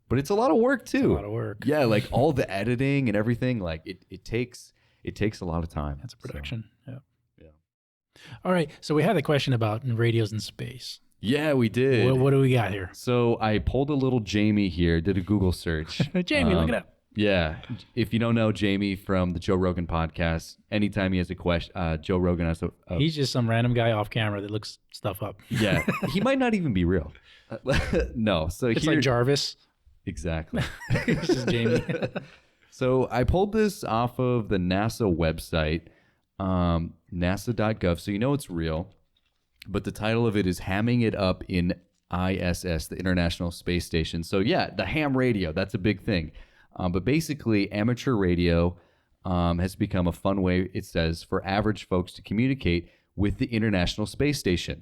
Speaker 1: But it's a lot of work too.
Speaker 2: It's a lot of work.
Speaker 1: Yeah, like all the editing and everything, like it takes a lot of time.
Speaker 2: That's a production. So,
Speaker 1: yeah.
Speaker 2: All right. So we had a question about radios in space.
Speaker 1: Yeah, we did.
Speaker 2: What do we got here?
Speaker 1: So I pulled a little Jamie here, did a Google search.
Speaker 2: Jamie, look it up.
Speaker 1: Yeah. If you don't know Jamie from the Joe Rogan podcast, anytime he has a question, Joe Rogan has a...
Speaker 2: He's just some random guy off camera that looks stuff up.
Speaker 1: Yeah. He might not even be real. No. So
Speaker 2: it's like Jarvis.
Speaker 1: Exactly.
Speaker 2: It's just Jamie.
Speaker 1: So I pulled this off of the NASA website, nasa.gov. So you know it's real. But the title of it is Hamming It Up in ISS, the International Space Station. So yeah, the ham radio, that's a big thing. But basically, amateur radio has become a fun way, it says, for average folks to communicate with the International Space Station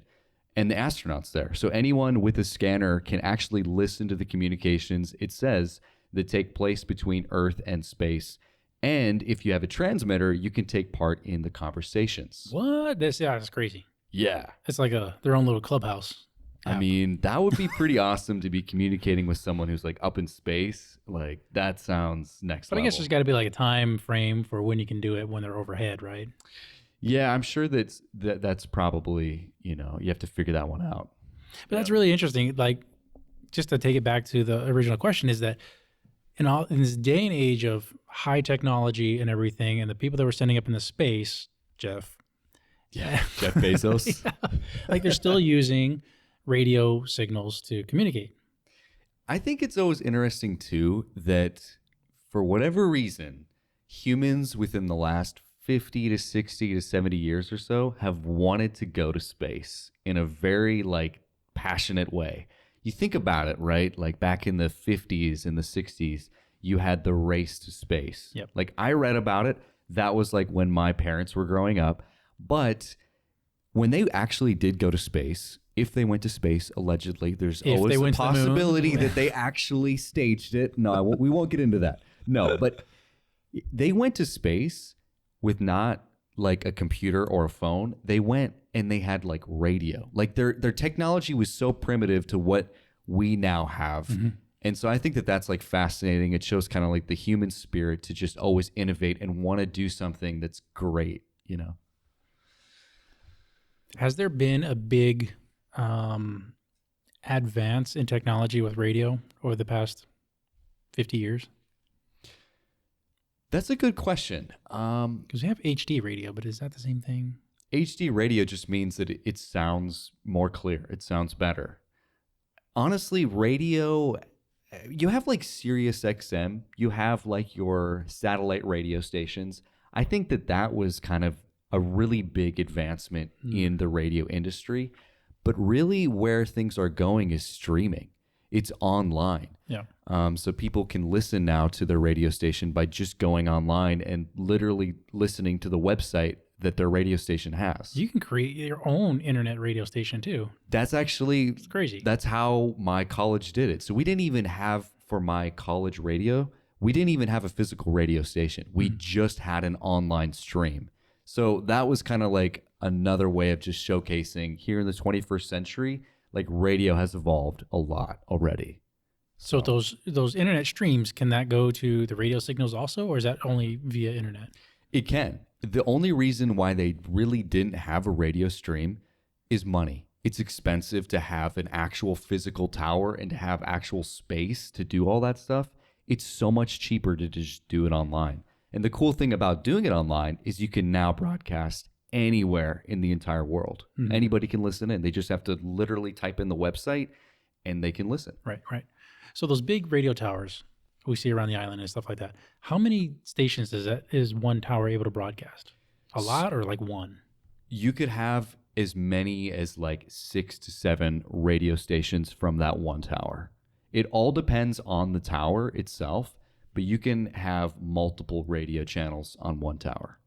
Speaker 1: and the astronauts there. So anyone with a scanner can actually listen to the communications, it says, that take place between Earth and space. And if you have a transmitter, you can take part in the conversations.
Speaker 2: What? That's crazy.
Speaker 1: Yeah.
Speaker 2: It's like their own little clubhouse.
Speaker 1: I mean, that would be pretty awesome to be communicating with someone who's like up in space. Like, that sounds next level.
Speaker 2: But I guess there's got to be like a time frame for when you can do it when they're overhead, right?
Speaker 1: Yeah, I'm sure that's probably, you have to figure that one out.
Speaker 2: But that's really interesting. Like, just to take it back to the original question, is that in this day and age of high technology and everything, and the people that were sending up into space, Jeff
Speaker 1: Bezos,
Speaker 2: yeah, like they're still using radio signals to communicate.
Speaker 1: I think it's always interesting too that for whatever reason, humans within the last 50 to 60 to 70 years or so have wanted to go to space in a very like passionate way. You think about it, right? Like back in the 50s and the 60s, you had the race to space.
Speaker 2: Yep.
Speaker 1: Like I read about it. That was like when my parents were growing up. But when they actually did go to space, if they went to space, allegedly, there's
Speaker 2: If
Speaker 1: always
Speaker 2: they
Speaker 1: a
Speaker 2: went to the moon.
Speaker 1: possibility that they actually staged it. No, we won't get into that. No, but they went to space with not like a computer or a phone. They went and they had like radio. Like their technology was so primitive to what we now have.
Speaker 2: Mm-hmm.
Speaker 1: And so I think that that's like fascinating. It shows kind of like the human spirit to just always innovate and want to do something that's great, you know?
Speaker 2: Has there been a big advance in technology with radio over the past 50 years?
Speaker 1: That's a good question.
Speaker 2: Because we have HD radio, but is that the same thing?
Speaker 1: HD radio just means that it sounds more clear. It sounds better. Honestly, radio, you have like Sirius XM, you have like your satellite radio stations. I think that that was kind of a really big advancement in the radio industry. But really where things are going is streaming. It's online.
Speaker 2: Yeah.
Speaker 1: So people can listen now to their radio station by just going online and literally listening to the website that their radio station has.
Speaker 2: You can create your own internet radio station too.
Speaker 1: That's actually
Speaker 2: It's crazy.
Speaker 1: That's how my college did it. So we didn't even have, for my college radio, we didn't even have a physical radio station. We just had an online stream. So that was kind of like another way of just showcasing here in the 21st century, like radio has evolved a lot already.
Speaker 2: So those internet streams, can that go to the radio signals also, or is that only via internet?
Speaker 1: It can. The only reason why they really didn't have a radio stream is money. It's expensive to have an actual physical tower and to have actual space to do all that stuff. It's so much cheaper to just do it online. And the cool thing about doing it online is you can now broadcast anywhere in the entire world.
Speaker 2: Mm-hmm.
Speaker 1: Anybody can listen in. They just have to literally type in the website and they can listen.
Speaker 2: Right. So those big radio towers we see around the island and stuff like that, how many stations is one tower able to broadcast? A lot or like one?
Speaker 1: You could have as many as like 6 to 7 radio stations from that one tower. It all depends on the tower itself, but you can have multiple radio channels on one tower.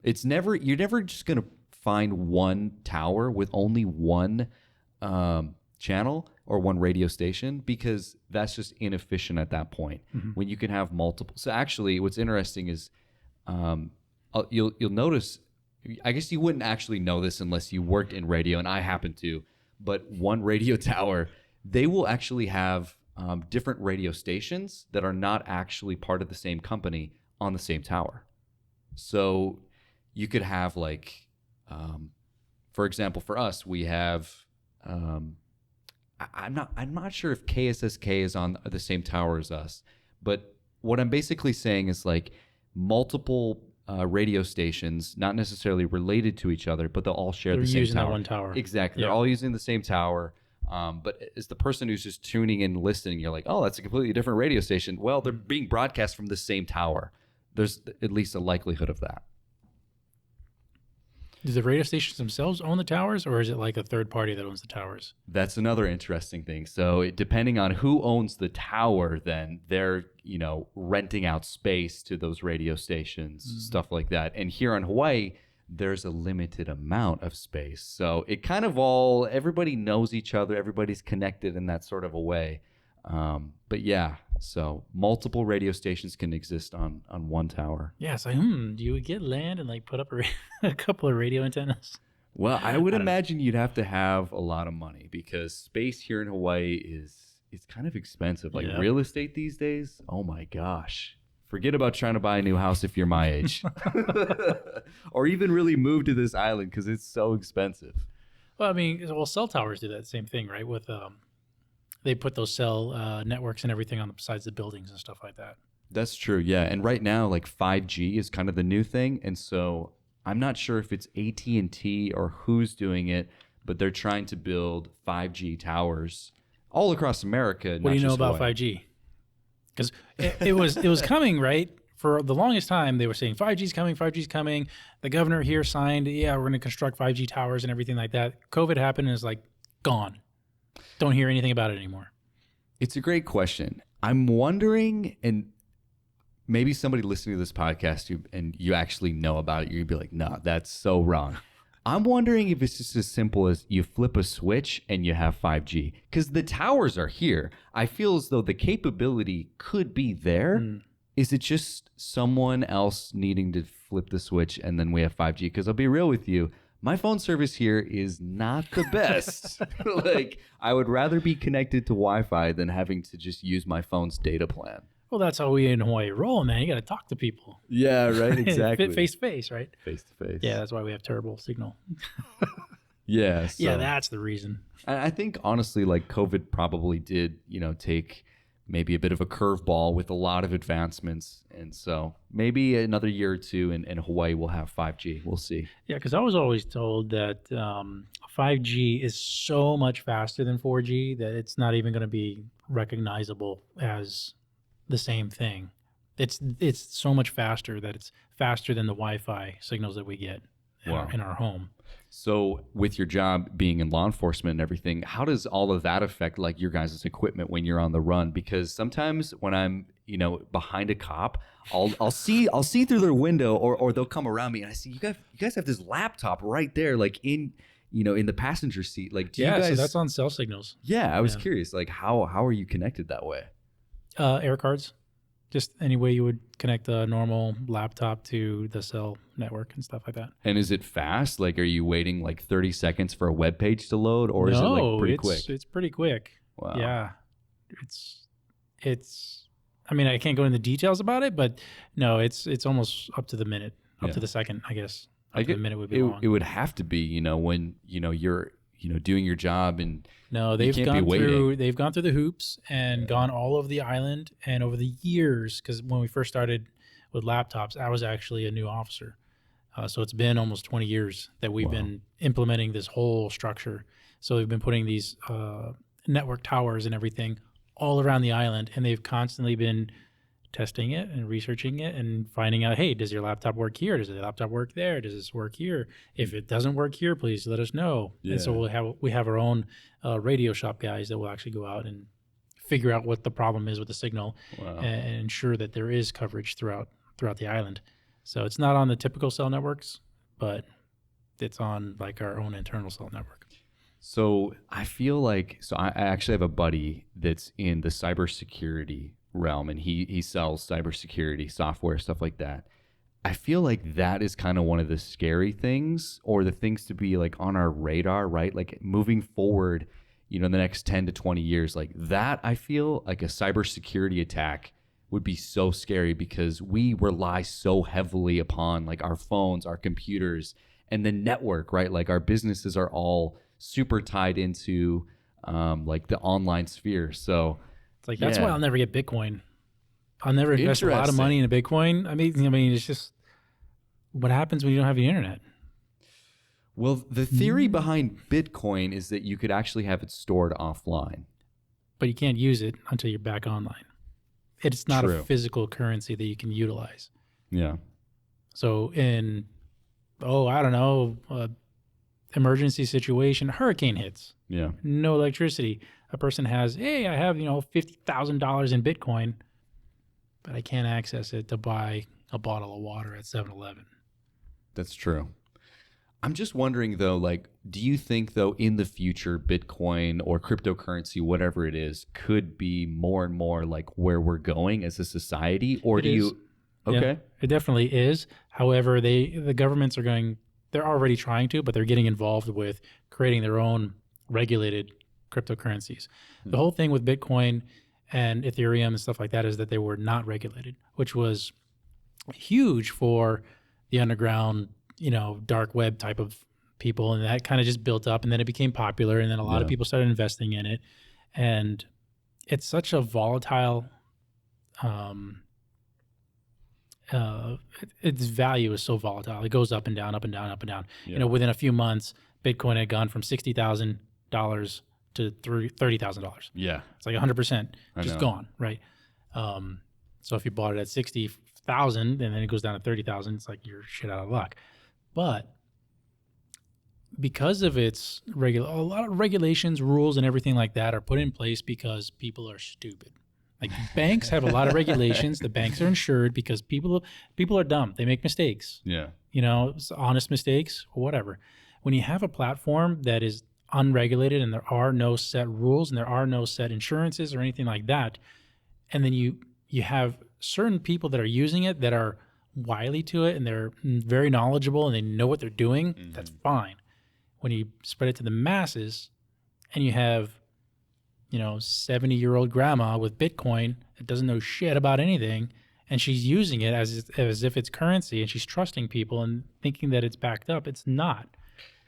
Speaker 1: You're never just going to find one tower with only one channel or one radio station, because that's just inefficient at that point.
Speaker 2: Mm-hmm.
Speaker 1: When you can have multiple. So actually what's interesting is you'll notice, I guess you wouldn't actually know this unless you worked in radio, and I happen to, but one radio tower, they will actually have different radio stations that are not actually part of the same company on the same tower. So you could have like, for example, for us, we have, I'm not sure if KSSK is on the same tower as us, but what I'm basically saying is like multiple radio stations, not necessarily related to each other, but they'll all share the same tower. They're using that
Speaker 2: one tower.
Speaker 1: Exactly.
Speaker 2: Yeah.
Speaker 1: They're all using the same tower. But as the person who's just tuning in and listening, you're like, oh, that's a completely different radio station. Well, they're being broadcast from the same tower. There's at least a likelihood of that.
Speaker 2: Do the radio stations themselves own the towers, or is it like a third party that owns the towers?
Speaker 1: That's another interesting thing. So depending on who owns the tower, then they're, renting out space to those radio stations, stuff like that. And here on Hawaii, there's a limited amount of space. So it kind of everybody knows each other. Everybody's connected in that sort of a way. But yeah, so multiple radio stations can exist on one tower.
Speaker 2: Yeah, so do you get land and like put up a couple of radio antennas?
Speaker 1: Well, I would imagine you'd have to have a lot of money, because space here in Hawaii it's kind of expensive. Like real estate these days, oh my gosh. Forget about trying to buy a new house if you're my age. Or even really move to this island, because it's so expensive.
Speaker 2: Well, I mean, cell towers do that same thing, right? With they put those cell networks and everything on the sides of the buildings and stuff like that.
Speaker 1: That's true, yeah. And right now, like 5G is kind of the new thing. And so I'm not sure if it's AT&T or who's doing it, but they're trying to build 5G towers all across America.
Speaker 2: What do you know about 5G? Because it was coming, right? For the longest time, they were saying 5G's coming. The governor here signed, we're going to construct 5G towers and everything like that. COVID happened and it's like gone. Don't hear anything about it anymore.
Speaker 1: It's a great question. I'm wondering, and maybe somebody listening to this podcast and you actually know about it, you'd be like, no, that's so wrong. I'm wondering if it's just as simple as you flip a switch and you have 5G. Because the towers are here. I feel as though the capability could be there. Is it just someone else needing to flip the switch and then we have 5G? Because I'll be real with you, my phone service here is not the best. Like, I would rather be connected to Wi-Fi than having to just use my phone's data plan.
Speaker 2: Well, that's how we in Hawaii roll, man. You got to talk to people.
Speaker 1: Yeah, right. Exactly.
Speaker 2: Face to face, right?
Speaker 1: Face to face.
Speaker 2: Yeah, that's why we have terrible signal.
Speaker 1: Yeah. So,
Speaker 2: yeah, that's the reason.
Speaker 1: I think honestly, like COVID probably did, take maybe a bit of a curveball with a lot of advancements. And so maybe another year or two in Hawaii will have 5G. We'll see.
Speaker 2: Yeah, because I was always told that 5G is so much faster than 4G that it's not even going to be recognizable as the same thing. It's so much faster that it's faster than the Wi-Fi signals that we get in our home.
Speaker 1: So with your job being in law enforcement and everything, how does all of that affect like your guys' equipment when you're on the run? Because sometimes when I'm, behind a cop, I'll see through their window or they'll come around me and I see you guys have this laptop right there, like in the passenger seat. Like, do you guys?
Speaker 2: So that's on cell signals.
Speaker 1: Yeah, I was curious, like how are you connected that way?
Speaker 2: Air cards. Just any way you would connect a normal laptop to the cell network and stuff like that.
Speaker 1: And is it fast? Like, are you waiting like 30 seconds for a web page to load, or is it like pretty quick?
Speaker 2: It's pretty quick.
Speaker 1: Wow.
Speaker 2: Yeah. It's. I mean, I can't go into details about it, but no, it's almost up to the minute, to the second, I guess. Up to the minute would be long.
Speaker 1: It would have to be, when you're doing your job and.
Speaker 2: No, they've gone through the hoops and gone all over the island, and over the years, because when we first started with laptops, I was actually a new officer. So it's been almost 20 years that we've been implementing this whole structure. So we've been putting these network towers and everything all around the island, and they've constantly been testing it and researching it and finding out, hey, does your laptop work here? Does your laptop work there? Does this work here? If it doesn't work here, please let us know. Yeah. And so we have our own radio shop guys that will actually go out and figure out what the problem is with the signal and ensure that there is coverage throughout the island. So it's not on the typical cell networks, but it's on like our own internal cell network.
Speaker 1: So I feel like, I actually have a buddy that's in the cybersecurity realm, and he sells cybersecurity software, stuff like that. I feel like that is kind of one of the scary things, or the things to be like on our radar, right? Like moving forward, the next 10 to 20 years, like that, I feel like a cybersecurity attack would be so scary because we rely so heavily upon like our phones, our computers, and the network, right? Like our businesses are all super tied into like the online sphere. So
Speaker 2: it's like, that's why I'll never get Bitcoin. I'll never invest a lot of money in a Bitcoin. I mean, it's just what happens when you don't have the internet.
Speaker 1: Well, the theory behind Bitcoin is that you could actually have it stored offline.
Speaker 2: But you can't use it until you're back online. It's not a physical currency that you can utilize.
Speaker 1: Yeah.
Speaker 2: So in, I don't know, emergency situation, hurricane hits.
Speaker 1: Yeah.
Speaker 2: No electricity. A person has, hey, I have, $50,000 in Bitcoin, but I can't access it to buy a bottle of water at 7-Eleven.
Speaker 1: That's true. I'm just wondering though, like, do you think though in the future Bitcoin or cryptocurrency, whatever it is, could be more and more like where we're going as a society? Or
Speaker 2: Okay. Yeah, it definitely is. However, the governments they're already trying to, but they're getting involved with creating their own regulated cryptocurrencies. The whole thing with Bitcoin and Ethereum and stuff like that is that they were not regulated, which was huge for the underground, dark web type of people. And that kind of just built up, and then it became popular, and then a lot of people started investing in it. And it's such a volatile, its value is so volatile. It goes up and down, up and down, up and down.
Speaker 1: Yeah.
Speaker 2: Within a few months, Bitcoin had gone from $60,000 to $30,000.
Speaker 1: Yeah.
Speaker 2: It's like 100% just gone, right? So if you bought it at 60,000 and then it goes down to 30,000, it's like you're shit out of luck. But because of its a lot of regulations, rules, and everything like that are put in place because people are stupid. Like banks have a lot of regulations. The banks are insured because people are dumb. They make mistakes.
Speaker 1: Yeah.
Speaker 2: Honest mistakes or whatever. when you have a platform that is unregulated and there are no set rules and there are no set insurances or anything like that, and then you have certain people that are using it that are wily to it and they're very knowledgeable and they know what they're doing, that's fine. When you spread it to the masses and you have 70-year-old grandma with Bitcoin that doesn't know shit about anything, and she's using it as if it's currency, and she's trusting people and thinking that it's backed up. It's not.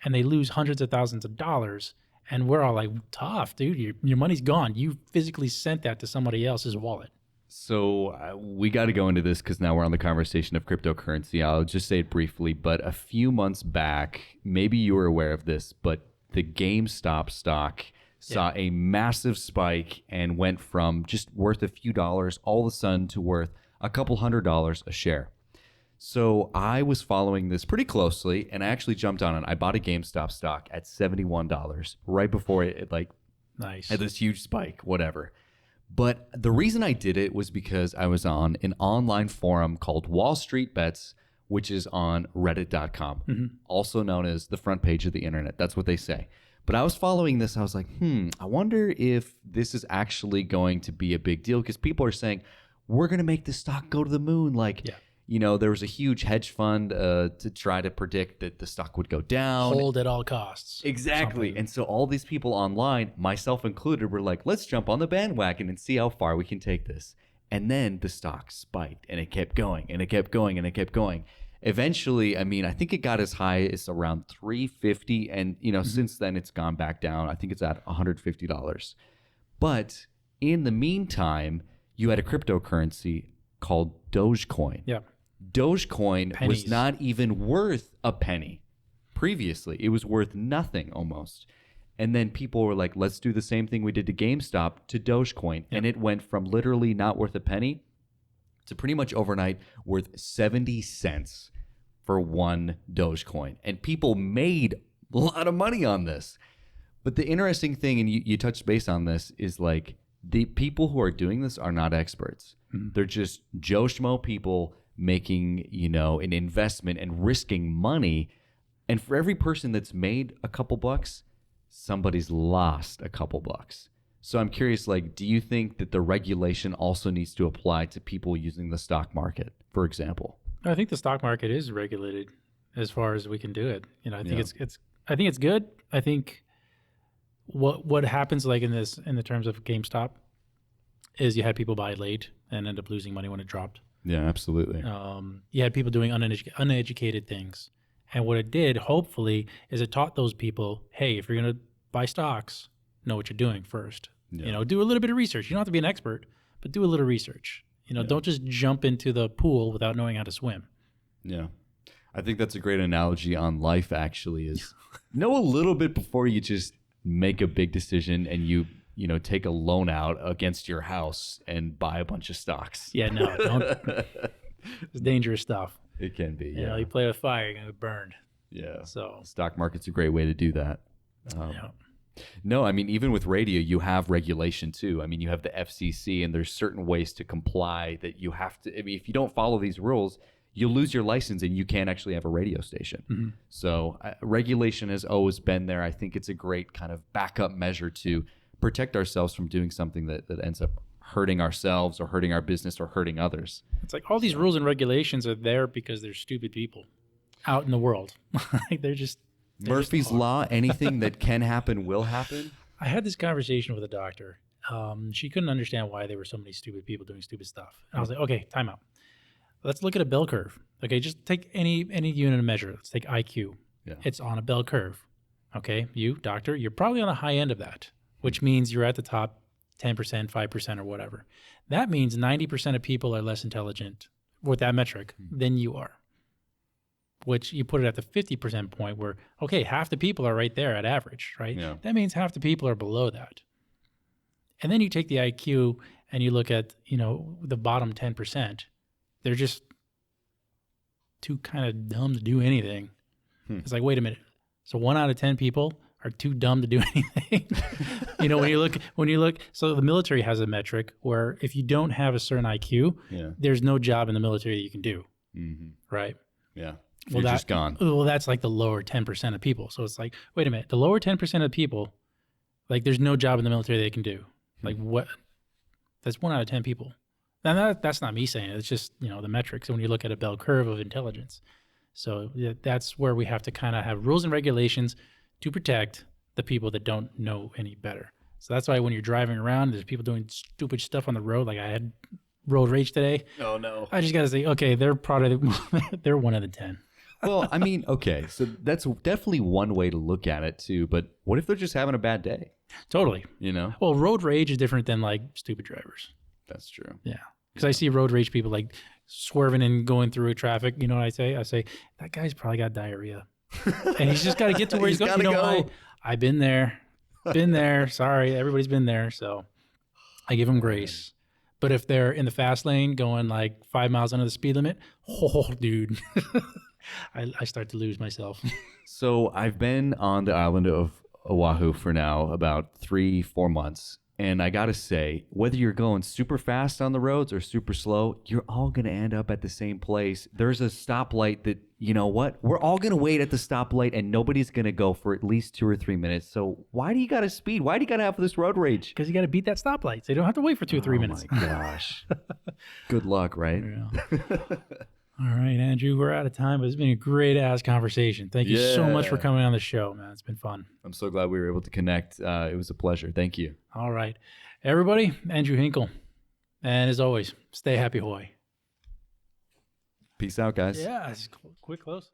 Speaker 2: And they lose hundreds of thousands of dollars, and we're all like, tough, dude. Your money's gone. You physically sent that to somebody else's wallet.
Speaker 1: So we got to go into this because now we're on the conversation of cryptocurrency. I'll just say it briefly, but a few months back, maybe you were aware of this, but the GameStop stock saw a massive spike and went from just worth a few dollars all of a sudden to worth a couple $100 a share. So I was following this pretty closely, and I actually jumped on it. I bought a GameStop stock at $71 right before it
Speaker 2: Nice.
Speaker 1: had this huge spike, whatever. But the reason I did it was because I was on an online forum called Wall Street Bets, which is on reddit.com, also known as the front page of the internet. That's what they say. But I was following this. I was like, I wonder if this is actually going to be a big deal, because people are saying, we're going to make this stock go to the moon. There was a huge hedge fund to try to predict that the stock would go down.
Speaker 2: Hold at all costs.
Speaker 1: Exactly.
Speaker 2: Something.
Speaker 1: And so all these people online, myself included, were like, let's jump on the bandwagon and see how far we can take this. And then the stock spiked, and it kept going, and it kept going, and it kept going. Eventually, I think it got as high as around $350, and since then it's gone back down. I think it's at $150. But in the meantime, you had a cryptocurrency called Dogecoin.
Speaker 2: Yeah.
Speaker 1: Dogecoin
Speaker 2: Pennies.
Speaker 1: was not even worth a penny previously. It was worth nothing almost. And then people were like, let's do the same thing we did to GameStop to Dogecoin. Yep. And it went from literally not worth a penny to pretty much overnight worth 70 cents for one Dogecoin. And people made a lot of money on this. But the interesting thing, and you touched base on this, is like the people who are doing this are not experts. They're just Joe Schmo people making, an investment and risking money. And for every person that's made a couple bucks, somebody's lost a couple bucks. So I'm curious, do you think that the regulation also needs to apply to people using the stock market, for example?
Speaker 2: I think the stock market is regulated as far as we can do it. I think I think it's good. I think what happens in the terms of GameStop is you had people buy late and end up losing money when it dropped.
Speaker 1: Yeah, absolutely.
Speaker 2: You had people doing uneducated things. And what it did, hopefully, is it taught those people, hey, if you're going to buy stocks, know what you're doing first.
Speaker 1: Yeah.
Speaker 2: Do a little bit of research. You don't have to be an expert, but do a little research. Don't just jump into the pool without knowing how to swim.
Speaker 1: Yeah. I think that's a great analogy on life, actually, is know a little bit before you just make a big decision and you take a loan out against your house and buy a bunch of stocks.
Speaker 2: Yeah, no, don't. It's dangerous stuff.
Speaker 1: It can be, yeah.
Speaker 2: You play with fire, you're going to get burned.
Speaker 1: Yeah.
Speaker 2: So
Speaker 1: stock market's a great way to do that.
Speaker 2: Yeah.
Speaker 1: No, even with radio, you have regulation too. You have the FCC, and there's certain ways to comply that you have to. If you don't follow these rules, you'll lose your license and you can't actually have a radio station. So regulation has always been there. I think it's a great kind of backup measure to protect ourselves from doing something that ends up hurting ourselves or hurting our business or hurting others.
Speaker 2: It's like all these rules and regulations are there because there's stupid people out in the world. They're
Speaker 1: Murphy's Law, anything that can happen will happen.
Speaker 2: I had this conversation with a doctor. She couldn't understand why there were so many stupid people doing stupid stuff. And I was like, okay, time out. Let's look at a bell curve. Okay, just take any unit of measure. Let's take IQ.
Speaker 1: Yeah.
Speaker 2: It's on a bell curve. Okay, you, doctor, you're probably on the high end of that, which means you're at the top 10%, 5%, or whatever. That means 90% of people are less intelligent with that metric than you are, which you put it at the 50% point where, okay, half the people are right there at average, right?
Speaker 1: Yeah.
Speaker 2: That means half the people are below that. And then you take the IQ and you look at, the bottom 10%. They're just too kind of dumb to do anything. It's like, wait a minute. So 1 out of 10 people are too dumb to do anything. when you look, so the military has a metric where if you don't have a certain IQ, there's no job in the military that you can do. Right?
Speaker 1: Yeah. You're just gone.
Speaker 2: Well, that's like the lower 10% of people. So it's like, wait a minute, the lower 10% of people, like there's no job in the military they can do. Like what? That's 1 out of 10 people. And that's not me saying it. It's just, the metrics when you look at a bell curve of intelligence. So that's where we have to kind of have rules and regulations to protect the people that don't know any better. So that's why when you're driving around, there's people doing stupid stuff on the road. Like I had road rage today.
Speaker 1: Oh, no.
Speaker 2: I just got to say, okay, they're they're 1 out of 10.
Speaker 1: Well, I mean, okay, so that's definitely one way to look at it too. But what if they're just having a bad day?
Speaker 2: Totally. Well, road rage is different than like stupid drivers.
Speaker 1: That's true.
Speaker 2: Yeah. Because I see road rage people like swerving and going through traffic. You know what I say? I say, that guy's probably got diarrhea. And he's just got to get to where he's going. Go. I've been there. Been there. Sorry. Everybody's been there. So I give them grace. But if they're in the fast lane going like 5 miles under the speed limit, oh, dude. I start to lose myself.
Speaker 1: So I've been on the island of Oahu for now about 3-4 months. And I got to say, whether you're going super fast on the roads or super slow, you're all going to end up at the same place. There's a stoplight that, you know what? We're all going to wait at the stoplight and nobody's going to go for at least 2 or 3 minutes. So why do you got to speed? Why do you got to have this road rage?
Speaker 2: Because you got to beat that stoplight. So you don't have to wait for 2 or 3 minutes.
Speaker 1: Oh my gosh. Good luck, right?
Speaker 2: Yeah. All right, Andrew, we're out of time, but it's been a great ass conversation. Thank you so much for coming on the show, man. It's been fun.
Speaker 1: I'm so glad we were able to connect. It was a pleasure. Thank you.
Speaker 2: All right. Everybody, Andrew Hinkel. And as always, stay happy, Hawaii.
Speaker 1: Peace out, guys.
Speaker 2: Yeah, quick close.